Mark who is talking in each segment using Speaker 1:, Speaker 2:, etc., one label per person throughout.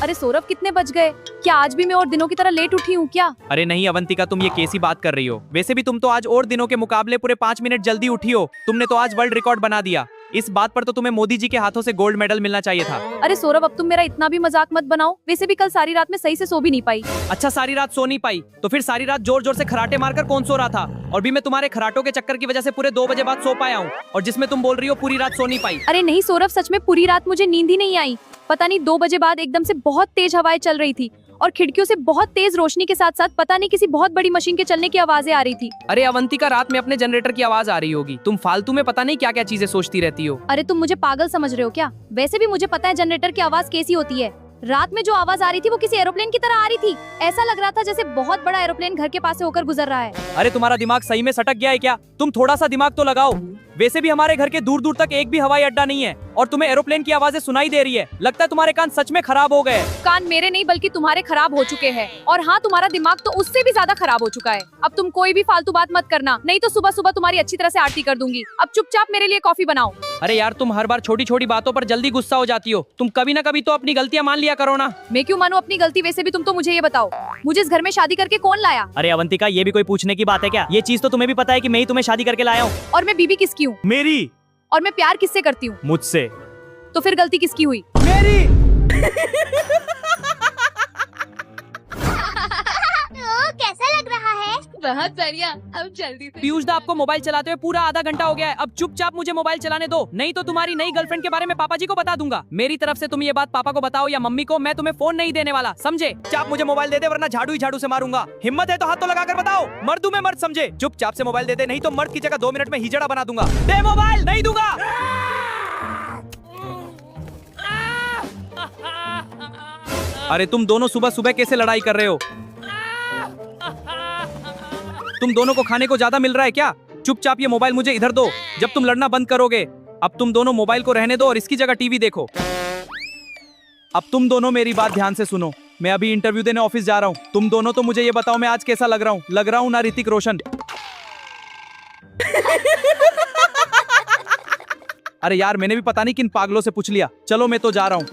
Speaker 1: अरे सौरभ कितने बज गए? क्या आज भी मैं और दिनों की तरह लेट उठी हूँ क्या?
Speaker 2: अरे नहीं अवंतिका, तुम ये कैसी बात कर रही हो? वैसे भी तुम तो आज और दिनों के मुकाबले पूरे 5 मिनट जल्दी उठी हो। तुमने तो आज वर्ल्ड रिकॉर्ड बना दिया। इस बात पर तो तुम्हें मोदी जी के हाथों से गोल्ड मेडल मिलना चाहिए था।
Speaker 1: अरे सौरभ, अब तुम मेरा इतना भी मजाक मत बनाओ। वैसे भी कल सारी रात में सही से सो भी नहीं पाई।
Speaker 2: अच्छा, सारी रात सो नहीं पाई तो फिर सारी रात जोर जोर से खराटे मारकर कौन सो रहा था? और भी मैं तुम्हारे खराटों के चक्कर की वजह से पूरे 2 बजे बाद सो पाया हूँ, और जिसमें तुम बोल रही हो पूरी रात सो नहीं पाई।
Speaker 1: अरे नहीं सौरभ, सच में पूरी रात मुझे नींद ही नहीं आई। पता नहीं 2 बजे बाद एकदम से बहुत तेज हवाएं चल रही थी और खिड़कियों से बहुत तेज रोशनी के साथ साथ पता नहीं किसी बहुत बड़ी मशीन के चलने की आवाजें आ रही थी।
Speaker 2: अरे अवंतिका, रात में अपने जनरेटर की आवाज आ रही होगी। तुम फालतू में पता नहीं क्या क्या चीजें सोचती रहती हो।
Speaker 1: अरे तुम मुझे पागल समझ रहे हो क्या? वैसे भी मुझे पता है जनरेटर की आवाज कैसी होती है। रात में जो आवाज आ रही थी वो किसी एरोप्लेन की तरह आ रही थी। ऐसा लग रहा था जैसे बहुत बड़ा एरोप्लेन घर के पास से होकर गुजर रहा है।
Speaker 2: अरे तुम्हारा दिमाग सही में सटक गया है क्या? तुम थोड़ा सा दिमाग तो लगाओ। वैसे भी हमारे घर के दूर दूर तक एक भी हवाई अड्डा नहीं है और तुम्हें एरोप्लेन की आवाजें सुनाई दे रही है। लगता है तुम्हारे कान सच में खराब हो गए।
Speaker 1: कान मेरे नहीं बल्कि तुम्हारे खराब हो चुके हैं। और हाँ, तुम्हारा दिमाग तो उससे भी ज्यादा खराब हो चुका है। अब तुम कोई भी फालतू बात मत करना, नहीं तो सुबह सुबह तुम्हारी अच्छी तरह से आरती कर दूंगी। अब चुपचाप मेरे लिए कॉफी बनाओ।
Speaker 2: अरे यार, तुम हर बार छोटी छोटी बातों पर जल्दी गुस्सा हो जाती हो। तुम कभी ना कभी तो अपनी गलतियां मान लिया करो ना।
Speaker 1: मैं क्यों मानूं अपनी गलती? वैसे भी तुम तो मुझे ये बताओ, मुझे इस घर में शादी करके कौन लाया?
Speaker 2: अरे अवंतिका, ये भी कोई पूछने की बात है क्या? ये चीज तो तुम्हें भी पता है कि मैं ही तुम्हें शादी करके लाया हूँ।
Speaker 1: और मैं बीबी किसकी हूँ?
Speaker 2: मेरी।
Speaker 1: और मैं प्यार किससे करती हूँ?
Speaker 2: मुझसे।
Speaker 1: तो फिर गलती किसकी हुई?
Speaker 2: मेरी।
Speaker 3: कैसा लग रहा है?
Speaker 1: बहुत बढ़िया। अब जल्दी से।
Speaker 2: पीयूष दा, आपको मोबाइल चलाते हुए पूरा आधा घंटा हो गया है। अब चुपचाप मुझे मोबाइल चलाने दो, नहीं तो तुम्हारी नई गर्लफ्रेंड के बारे में पापा जी को बता दूंगा। मेरी तरफ से तुम ये बात पापा को बताओ या मम्मी को, मैं तुम्हें फोन नहीं देने वाला, समझे? चुपचाप मुझे मोबाइल दे दे, वरना झाड़ू ही झाड़ू से मारूंगा। हिम्मत है तो हाथ तो लगाकर बताओ। मर्द हूं मैं, मर्द समझे। चुपचाप से मोबाइल दे दे, नहीं तो मर्द की जगह 2 मिनट में हिजड़ा बना दूंगा। दे मोबाइल, नहीं दूंगा। अरे तुम दोनों सुबह सुबह कैसे लड़ाई कर रहे हो? तुम दोनों को खाने को ज्यादा मिल रहा है क्या? चुपचाप ये मोबाइल मुझे इधर दो। जब तुम लड़ना बंद करोगे। अब तुम दोनों मोबाइल को रहने दो और इसकी जगह टीवी देखो। अब तुम दोनों मेरी बात ध्यान से सुनो। मैं अभी इंटरव्यू देने ऑफिस जा रहा हूँ। तुम दोनों तो मुझे ये बताओ, मैं आज कैसा लग रहा हूँ? लग रहा हूँ ना ऋतिक रोशन? अरे यार, मैंने भी पता नहीं किन पागलों से पूछ लिया। चलो मैं तो जा रहा हूँ।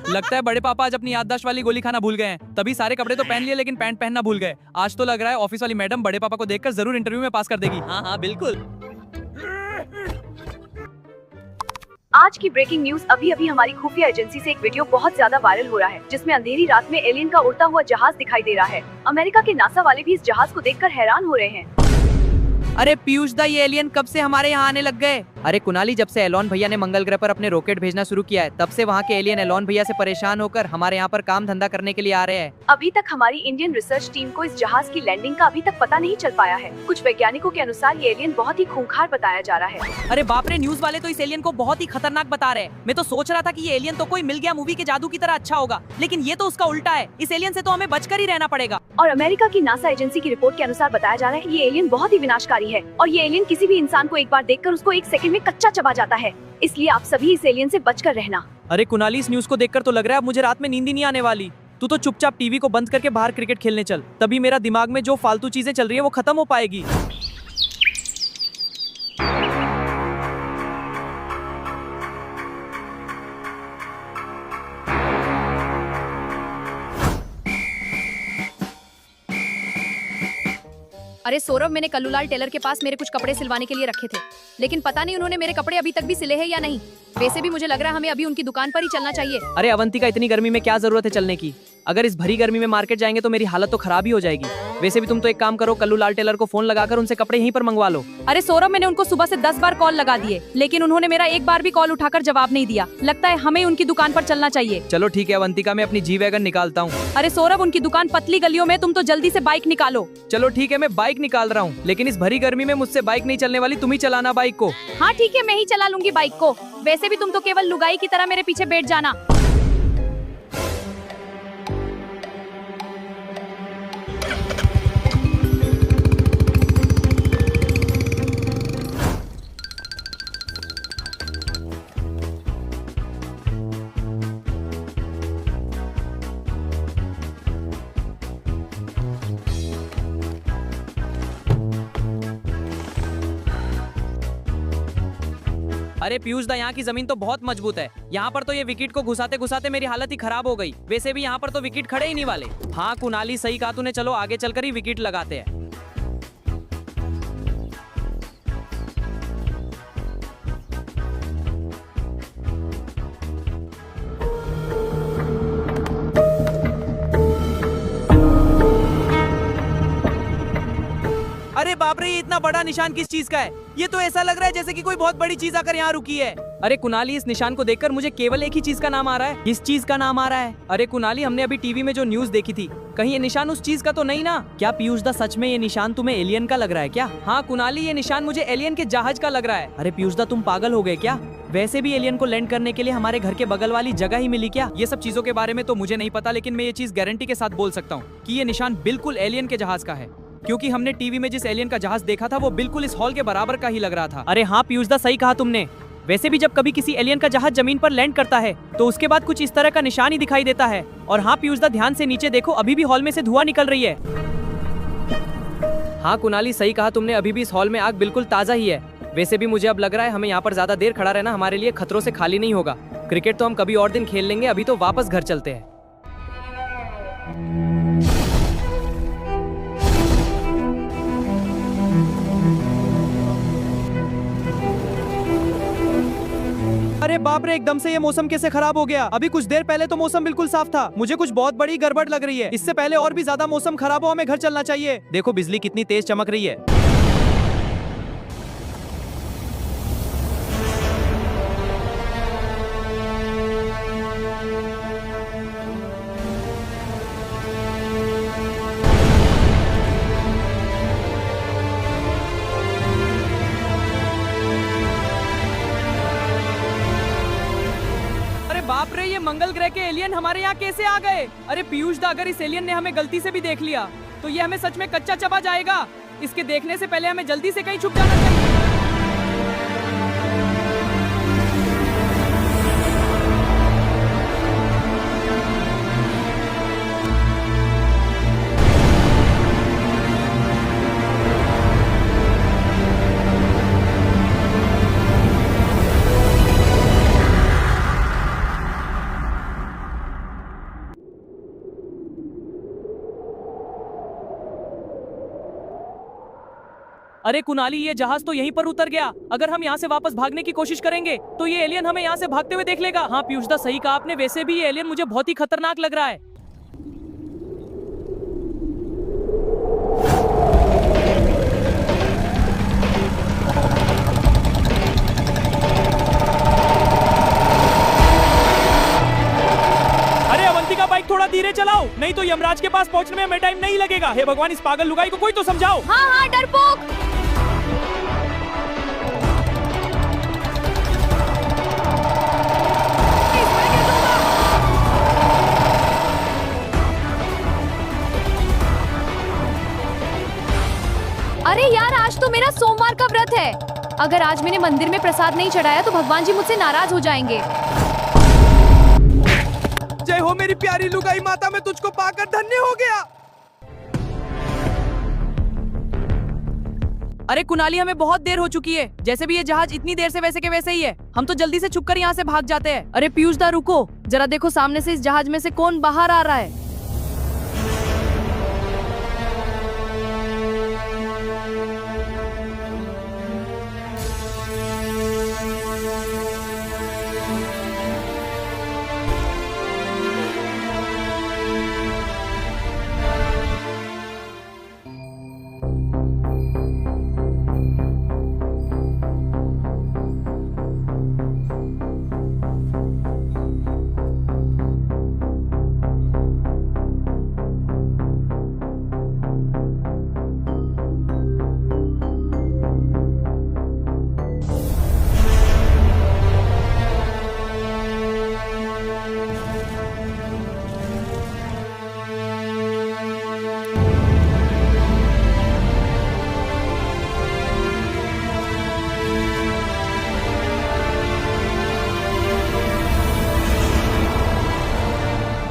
Speaker 2: लगता है बड़े पापा आज अपनी याददाश्त वाली गोली खाना भूल गए हैं। तभी सारे कपड़े तो पहन लिए लेकिन पैंट पहनना भूल गए। आज तो लग रहा है ऑफिस वाली मैडम बड़े पापा को देखकर जरूर इंटरव्यू में पास कर देगी। हाँ हाँ बिल्कुल।
Speaker 1: आज की ब्रेकिंग न्यूज। अभी अभी हमारी खुफिया एजेंसी से एक वीडियो बहुत ज्यादा वायरल हो रहा है, जिसमें अंधेरी रात में एलियन का उड़ता हुआ जहाज दिखाई दे रहा है। अमेरिका के नासा वाले भी इस जहाज को देखकर हैरान हो रहे हैं।
Speaker 2: अरे पीयूष दा, ये एलियन कब से हमारे यहाँ आने लग गए? अरे कुणाली, जब से एलॉन भैया ने मंगल ग्रह पर अपने रॉकेट भेजना शुरू किया है, तब से वहाँ के एलियन एलॉन भैया से परेशान होकर हमारे यहाँ पर काम धंधा करने के लिए आ रहे हैं।
Speaker 1: अभी तक हमारी इंडियन रिसर्च टीम को इस जहाज की लैंडिंग का अभी तक पता नहीं चल पाया है। कुछ वैज्ञानिकों के अनुसार ये एलियन बहुत ही खूंखार बताया जा रहा है।
Speaker 2: अरे बाप रे, न्यूज वाले तो इस एलियन को बहुत ही खतरनाक बता रहे हैं। मैं तो सोच रहा था कि ये एलियन तो कोई मिल गया मूवी के जादू की तरह अच्छा होगा, लेकिन ये तो उसका उल्टा है। इस एलियन से तो हमें बचकर ही रहना पड़ेगा।
Speaker 1: और अमेरिका की नासा एजेंसी की रिपोर्ट के अनुसार बताया जा रहा है ये एलियन बहुत ही विनाशकारी है और ये एलियन किसी भी इंसान को एक बार देखकर उसको 1 सेकंड में कच्चा चबा जाता है। इसलिए आप सभी इस एलियन से बचकर रहना।
Speaker 2: अरे कुणाली, इस न्यूज को देखकर तो लग रहा है अब मुझे रात में नींद ही नहीं आने वाली। तू तो चुपचाप टीवी को बंद करके बाहर क्रिकेट खेलने चल, तभी मेरा दिमाग में जो फालतू चीजें चल रही है वो खत्म हो पाएगी।
Speaker 1: अरे सौरभ, मैंने कल्लूलाल टेलर के पास मेरे कुछ कपड़े सिलवाने के लिए रखे थे, लेकिन पता नहीं उन्होंने मेरे कपड़े अभी तक भी सिले हैं या नहीं। वैसे भी मुझे लग रहा है हमें अभी उनकी दुकान पर ही चलना चाहिए।
Speaker 2: अरे अवंतिका, इतनी गर्मी में क्या जरूरत है चलने की? अगर इस भरी गर्मी में मार्केट जाएंगे तो मेरी हालत तो खराब ही हो जाएगी। वैसे भी तुम तो एक काम करो, कल्लूलाल टेलर को फोन लगाकर उनसे कपड़े यहीं पर मंगवा लो।
Speaker 1: अरे सौरभ, मैंने उनको सुबह से 10 बार कॉल लगा दिए, लेकिन उन्होंने मेरा एक बार भी कॉल उठाकर जवाब नहीं दिया। लगता है हमें उनकी दुकान पर चलना चाहिए।
Speaker 2: चलो ठीक है अवंतिका, मैं अपनी जी वैगन निकालता हूँ।
Speaker 1: अरे सौरभ, उनकी दुकान पतली गलियों में, तुम तो जल्दी से बाइक निकालो।
Speaker 2: चलो ठीक है, मैं बाइक निकाल रहा हूँ, लेकिन इस भरी गर्मी में मुझसे बाइक नहीं चलने वाली। तुम ही चलाना बाइक को।
Speaker 1: हाँ ठीक है, मैं ही चला लूंगी बाइक को। वैसे भी तुम तो केवल लुगाई की तरह मेरे पीछे बैठ जाना।
Speaker 2: अरे पीयूष दा, यहाँ की जमीन तो बहुत मजबूत है। यहाँ पर तो ये विकेट को घुसाते घुसाते मेरी हालत ही खराब हो गई। वैसे भी यहाँ पर तो विकेट खड़े ही नहीं वाले। हाँ कुणाली, सही कहा तूने, चलो आगे चलकर ही विकेट लगाते हैं। अरे बाप रे, ये इतना बड़ा निशान किस चीज का है? ये तो ऐसा लग रहा है जैसे कि कोई बहुत बड़ी चीज आकर यहाँ रुकी है। अरे कुणाली, इस निशान को देखकर मुझे केवल एक ही चीज का नाम आ रहा है। किस चीज का नाम आ रहा है? अरे कुणाली, हमने अभी टीवी में जो न्यूज देखी थी, कहीं ये निशान उस चीज का तो नहीं ना? क्या पीयूष दा, सच में ये निशान तुम्हें एलियन का लग रहा है क्या? हाँ कुणाली, ये निशान मुझे एलियन के जहाज का लग रहा है। अरे पीयूष दा, तुम पागल हो गए क्या? वैसे भी एलियन को लैंड करने के लिए हमारे घर के बगल वाली जगह ही मिली क्या? ये सब चीजों के बारे में तो मुझे नहीं पता, लेकिन मैं ये चीज गारंटी के साथ बोल सकता हूँ कि ये निशान बिल्कुल एलियन के जहाज का है, क्योंकि हमने टीवी में जिस एलियन का जहाज देखा था वो बिल्कुल इस हॉल के बराबर का ही लग रहा था। अरे हाँ पीयूष दा, सही कहा तुमने। वैसे भी जब कभी किसी एलियन का जहाज जमीन पर लैंड करता है तो उसके बाद कुछ इस तरह का निशान ही दिखाई देता है। और हाँ पीयूष दा, ध्यान से नीचे देखो, अभी भी हॉल में से धुआं निकल रही है। हाँ कुणाली, सही कहा तुमने, अभी भी इस हॉल में आग बिल्कुल ताजा ही है। वैसे भी मुझे अब लग रहा है हमें यहाँ पर ज्यादा देर खड़ा रहना हमारे लिए खतरों से खाली नहीं होगा। क्रिकेट तो हम कभी और दिन खेल लेंगे, अभी तो वापस घर चलते हैं। अरे बाप रे, एकदम से ये मौसम कैसे खराब हो गया? अभी कुछ देर पहले तो मौसम बिल्कुल साफ था। मुझे कुछ बहुत बड़ी गड़बड़ लग रही है। इससे पहले और भी ज्यादा मौसम खराब हो, हमें घर चलना चाहिए। देखो बिजली कितनी तेज चमक रही है। बाप रे, ये मंगल ग्रह के एलियन हमारे यहाँ कैसे आ गए? अरे पीयूष दा, अगर इस एलियन ने हमें गलती से भी देख लिया तो ये हमें सच में कच्चा चबा जाएगा। इसके देखने से पहले हमें जल्दी से कहीं छुप जाना चाहिए। अरे कुणाली, ये जहाज तो यहीं पर उतर गया। अगर हम यहाँ से वापस भागने की कोशिश करेंगे तो ये एलियन हमें यहाँ से भागते हुए देख लेगा। हाँ पीयूष दा, सही कहा आपने। वैसे भी ये एलियन मुझे बहुत ही खतरनाक लग रहा है। अरे अवंतिका, बाइक थोड़ा धीरे चलाओ, नहीं तो यमराज के पास पहुँचने में हमें टाइम नहीं लगेगा। हे भगवान, इस पागल लुगाई को कोई तो समझाओ।
Speaker 3: हाँ हाँ डरपोक। अरे यार, आज तो मेरा सोमवार का व्रत है। अगर आज मैंने मंदिर में प्रसाद नहीं चढ़ाया तो भगवान जी मुझसे नाराज हो जाएंगे।
Speaker 2: जय हो मेरी प्यारी लुगाई माता, मैं तुझको पाकर धन्य हो गया। अरे कुणाली, हमें बहुत देर हो चुकी है। जैसे भी ये जहाज इतनी देर से वैसे के वैसे ही है। हम तो जल्दी से छुपकर यहाँ से भाग जाते हैं। अरे पीयूष दा, रुको जरा, देखो सामने से इस जहाज में से कौन बाहर आ रहा है।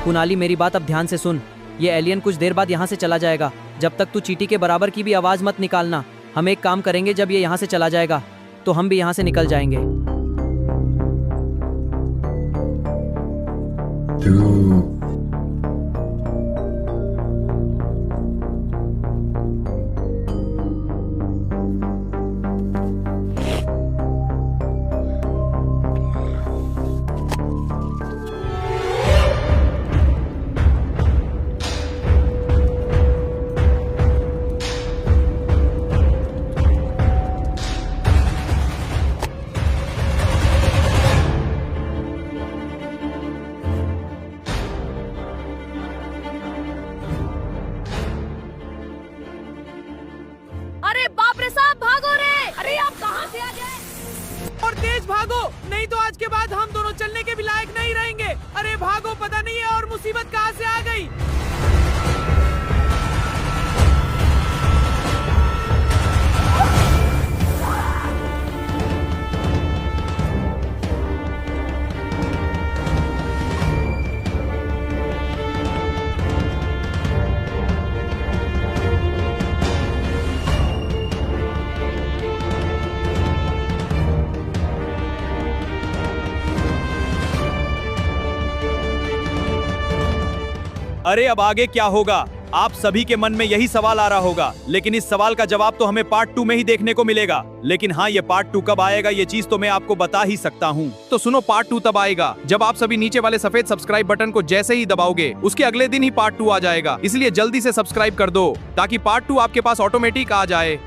Speaker 2: कुणाली, मेरी बात अब ध्यान से सुन। ये एलियन कुछ देर बाद यहाँ से चला जाएगा। जब तक तू चींटी के बराबर की भी आवाज मत निकालना। हम एक काम करेंगे, जब ये यहाँ से चला जाएगा तो हम भी यहाँ से निकल जाएंगे।
Speaker 4: 2.
Speaker 3: अरे बाप रे साहब, भागो रे! अरे आप कहाँ से आ गए?
Speaker 2: और तेज भागो, नहीं तो आज के बाद हम दोनों चलने के भी लायक नहीं रहेंगे। अरे भागो, पता नहीं है और मुसीबत कहाँ से आ गई।
Speaker 5: अरे अब आगे क्या होगा? आप सभी के मन में यही सवाल आ रहा होगा, लेकिन इस सवाल का जवाब तो हमें पार्ट 2 में ही देखने को मिलेगा। लेकिन हाँ, ये पार्ट 2 कब आएगा ये चीज तो मैं आपको बता ही सकता हूँ।
Speaker 6: तो सुनो, पार्ट 2 तब आएगा जब आप सभी नीचे वाले सफेद सब्सक्राइब बटन को जैसे ही दबाओगे, उसके अगले दिन ही पार्ट 2 आ जाएगा। इसलिए जल्दी से सब्सक्राइब कर दो ताकि पार्ट 2 आपके पास ऑटोमेटिक आ जाए।